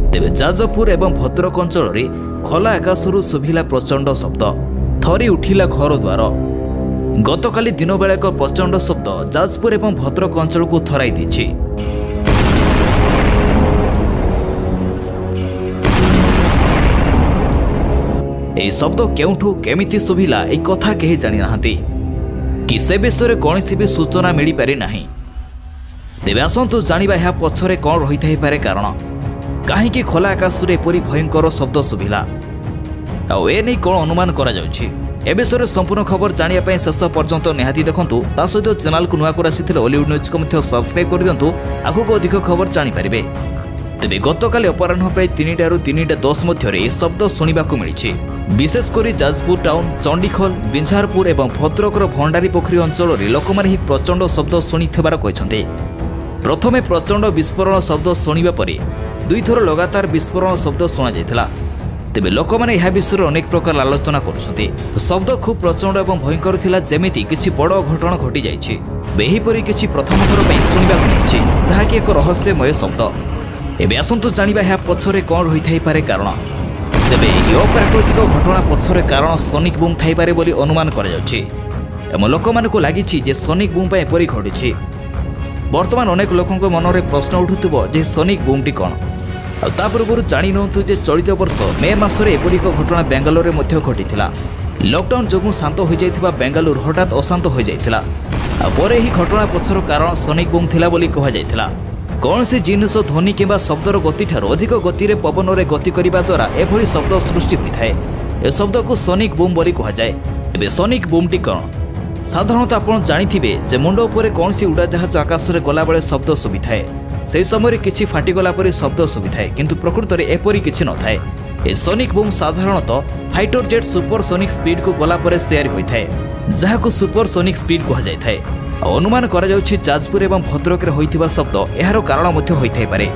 तेबे जाजपुर एवं भद्रक अंचल खोला आकाशरू शुभिला प्रचंड शब्द, थरी उठिला घर द्वार। गतकाली दिन बेला एक प्रचंड शब्द जाजपुर एवं भद्रक अंचल को थराई देछि। ए शब्द केउठू केमिति शुभिला ए कथा केही जानि नाहंती कि से विषय कौन भी सूचना मिल पारि नाही। तेबे आसंतु जानिबा ଏହା पछरे कौन रही थाई पारे कारण, काहेकि खोला आकाश रे एपरि भयंकर शब्द शुभिला आ ए नै कौन अनुमान करा जाउछि। ए विषय संपूर्ण खबर जानिया पय शेष पर्यंत निहाती देखंतु। ता सहित चैनल को नुआ कर आसीथिले हॉलीवुड न्यूज को मध्य सब्सक्राइब कर दियंतु, आगु को अधिक खबर जानि परिबे। तेबे गतकाली अपराह्न प्राय 3टाରୁ 3:10 मध्य ए शब्द शुणिबाकू मिलिछि। विशेषकर जाजपुर टाउन, चंडीखोल, बिंझारपुर एवं भद्रकर भंडारी पोखरी अंचल लोकमाने प्रचंड शब्द शुणिथिबार कहिसंते। प्रथमे प्रचंड विस्फोरण शब्द शुणिबा परे दुई थर लगातार विस्फोरण शब्द शुणा जायथिला। तेबे लोकमाने यह विषय अनेक प्रकार आलोचना करुछंते। शब्द खूब प्रचंड एवं भयंकर थिला, जेमिति किछि बड़ घटना घटी जायछि। बेहिपरि किछि प्रथम थर पय शुणिबाकू मिलिछि, जहाकि एक रहस्यमय शब्द। एबे आसंतु जानिबा या पछरे कोन रही थाई पारे कारण। तेबे ଏହି अप्राकृतिक घटना पछरे कारण सोनिक बूम थाई पारे बोली अनुमान करा जाउछि। एम लोकमानकु लागिछि जे सोनिक बूम पय एपरि घटिछि। वर्तमान अनेक लोकଙ୍କ मनरे प्रश्न उठुथिबो जे सोनिक बूमटी कोन। आ ता पूर्वरु जानि नथु जे चलित वर्ष मे मासरे एपरि एक घटना बेंगालुरु रे मध्ये घटिथिला। लॉकडाउन जोगु शांत होई जायथिबा बेंगालुरु हठात अशांत होई जायथिला। आ परे ही घटना पछर कारण सोनिक बूम थिला बोली कहा जायथिला। कौन से जिनस ध्वनि किंबा शब्दर गति ठार अधिक गति रे पवन रे गति करिबा द्वारा एभली शब्द सृष्टि होइथाय। ए शब्द को सोनिक बूम बोली कहा जाय। एबे सोनिक बूमटी कोन? साधारणतः आपण जानिथिबे जे मुंड उपरे कौन सी उड़ाजाहाज आकाश रे गला बेले शब्द सुबिथाय। सेही समय किछि फाटी गला परे शब्द सुबिथाय, किंतु प्रकृत रे एपरि किछि नथाय। ए सोनिक बूम साधारणतः fighter jet super sonic speed को गला परे तैयारी होइथाय, जाहाको सुपर सोनिक स्पीड कहा जायथाय। अनुमान करा जाउछि जाजपुर एवं भद्रक रे होइथिबा शब्द एहारो कारण मध्ये होइथाय पारे।